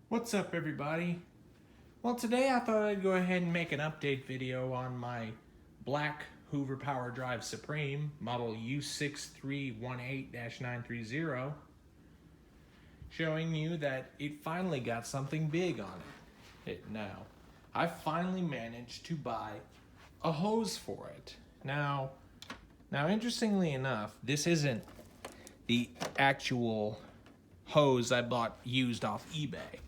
What's up, everybody? Well, today I thought I'd go ahead and make an update video on my black Hoover Power Drive Supreme model U6318-930, showing you that it finally got something big on it now. I finally managed to buy a hose for it. Now, interestingly enough, this isn't the actual hose I bought used off eBay.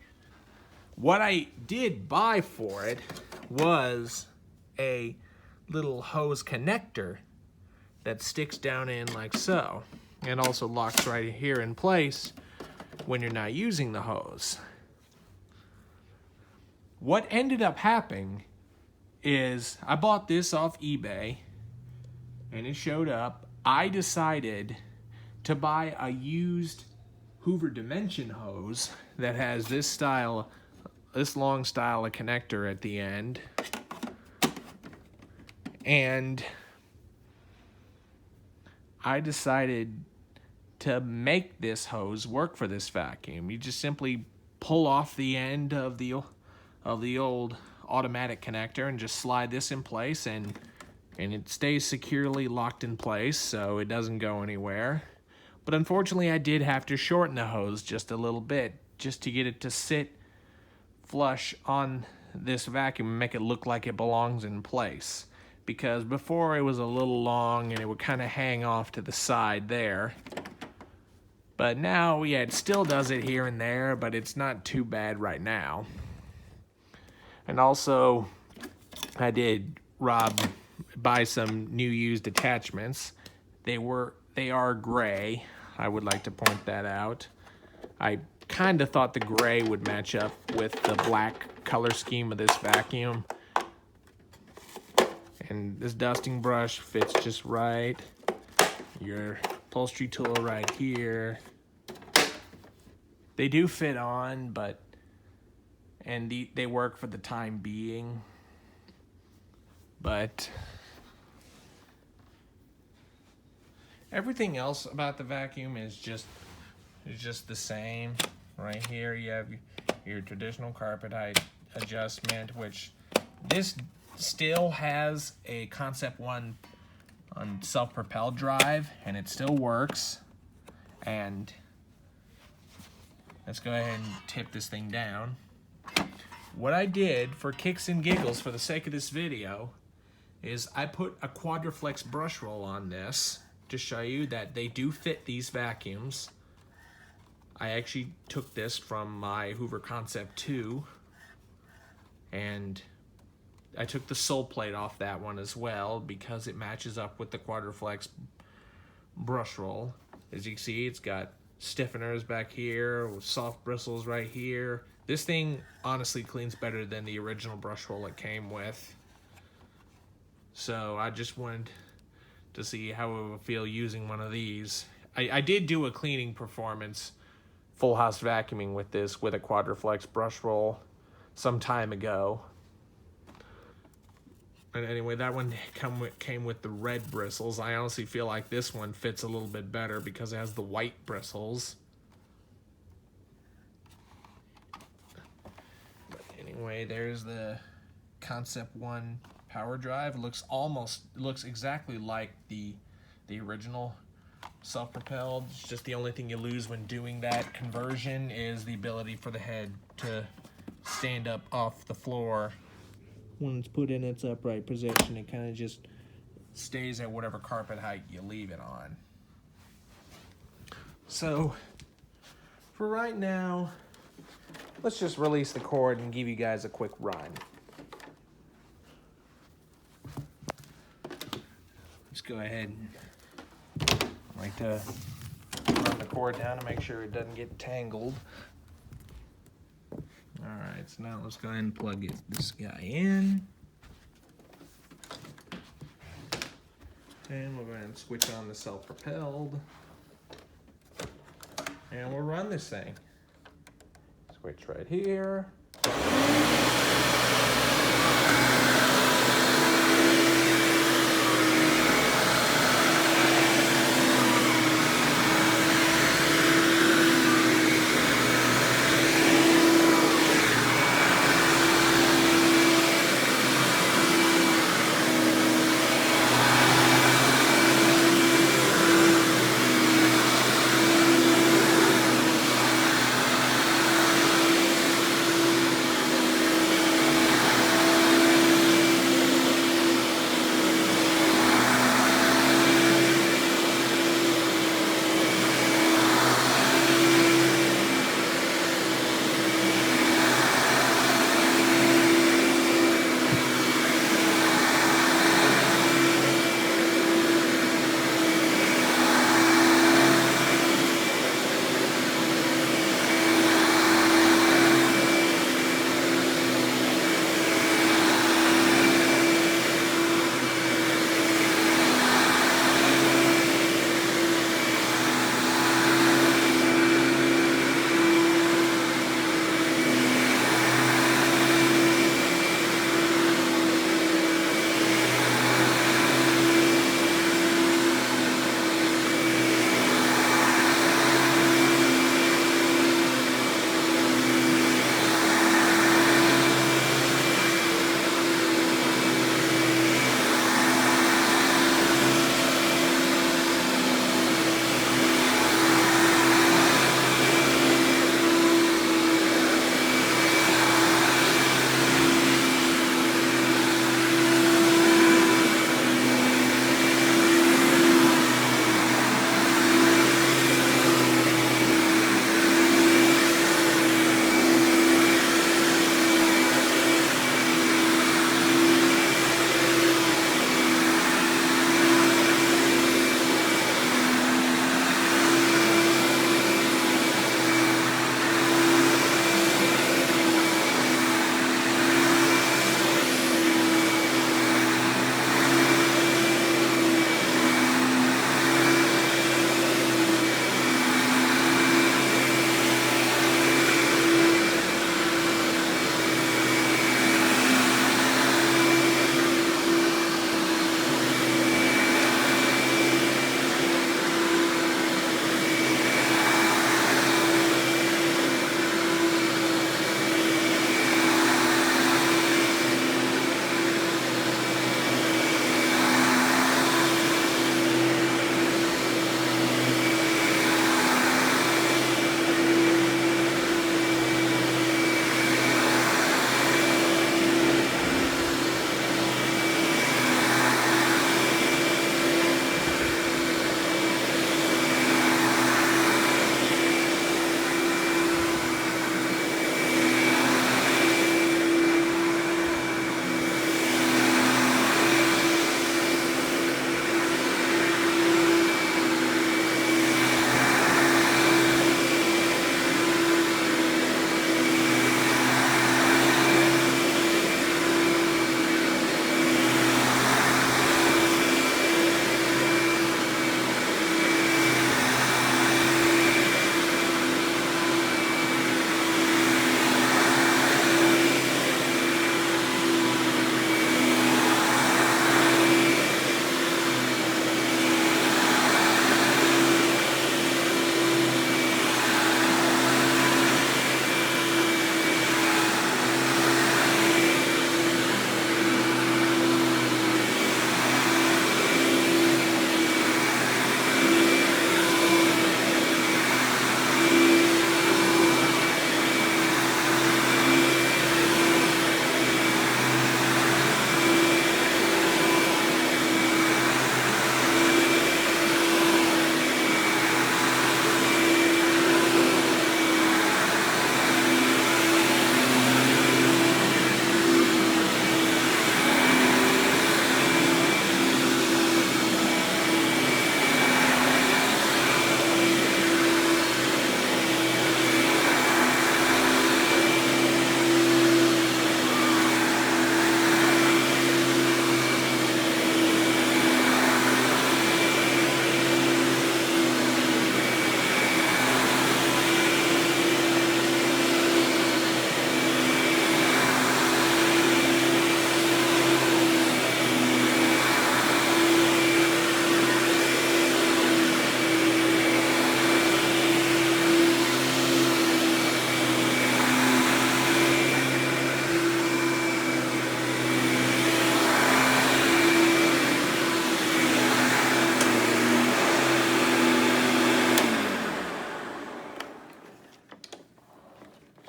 What I did buy for it was a little hose connector that sticks down in like so, and also locks right here in place when you're not using the hose. What ended up happening is I bought this off eBay and it showed up. I decided to buy a used Hoover Dimension hose that has this long style of connector at the end, and I decided to make this hose work for this vacuum. You just simply pull off the end of the old automatic connector and just slide this in place, and it stays securely locked in place so it doesn't go anywhere. But unfortunately I did have to shorten the hose just a little bit just to get it to sit flush on this vacuum and make it look like it belongs in place, because before it was a little long and it would kind of hang off to the side there, but now it still does it here and there, but it's not too bad right now. And also I did buy some new used attachments. They are gray. I would like to point that out. I kind of thought the gray would match up with the black color scheme of this vacuum. And this dusting brush fits just right. Your upholstery tool right here. They do fit on, and they work for the time being. But everything else about the vacuum is just the same. Right here you have your traditional carpet height adjustment, which this still has a Concept 1 on self-propelled drive, and it still works. And let's go ahead and tip this thing down. What I did for kicks and giggles for the sake of this video is I put a Quadriflex brush roll on this to show you that they do fit these vacuums. I actually took this from my Hoover Concept 2, and I took the sole plate off that one as well because it matches up with the Quadriflex brush roll. As you can see, it's got stiffeners back here with soft bristles right here. This thing honestly cleans better than the original brush roll it came with. So I just wanted to see how it would feel using one of these. I did do a cleaning performance full house vacuuming with this with a Quadriflex brush roll some time ago. But anyway, that one came with the red bristles. I honestly feel like this one fits a little bit better because it has the white bristles. But anyway, there's the Concept 1 power drive. It looks exactly like the original self-propelled. It's just the only thing you lose when doing that conversion is the ability for the head to stand up off the floor. When it's put in its upright position, it kind of just stays at whatever carpet height you leave it on. So for right now, let's just release the cord and give you guys a quick run. Let's go ahead and to run the cord down to make sure it doesn't get tangled. Alright, so now let's go ahead and plug this guy in. And we'll go ahead and switch on the self-propelled. And we'll run this thing. Switch right here.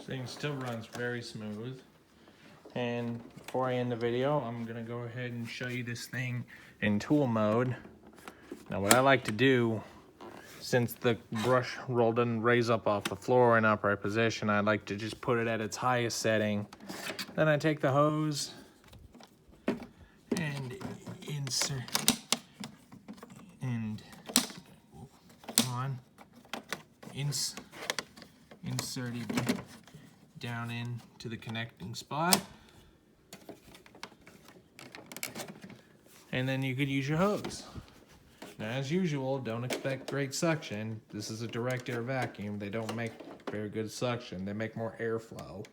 thing still runs very smooth. And before I end the video, I'm gonna go ahead and show you this thing in tool mode. Now what I like to do, since the brush roll doesn't raise up off the floor in upright position, I like to just put it at its highest setting. Then I take the hose and insert it down into the connecting spot. And then you could use your hose. Now, as usual, don't expect great suction. This is a direct air vacuum. They don't make very good suction. They make more airflow.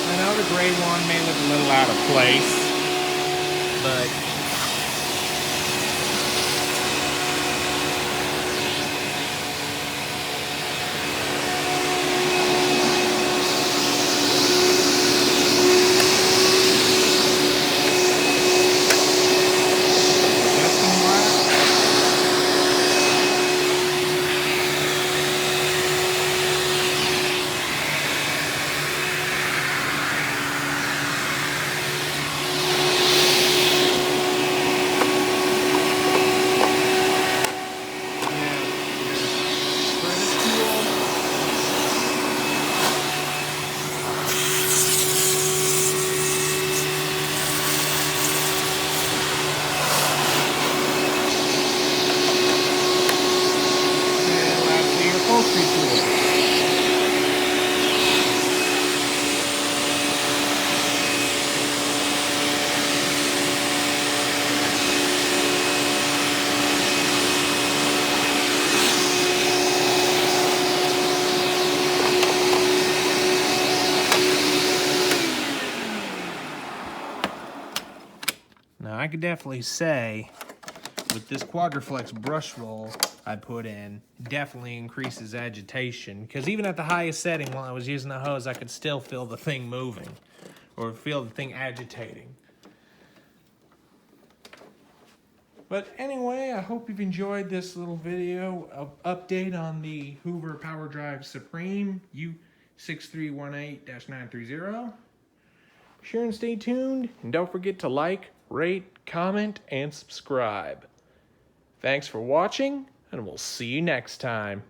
I know the gray one may look a little out of place, but now I could definitely say with this Quadriflex brush roll I put in, definitely increases agitation, because even at the highest setting while I was using the hose, I could still feel the thing moving or feel the thing agitating. But anyway, I hope you've enjoyed this little video update on the Hoover Power Drive Supreme U6318-930. Sure and stay tuned, and don't forget to like, rate, comment, and subscribe. Thanks for watching, and we'll see you next time.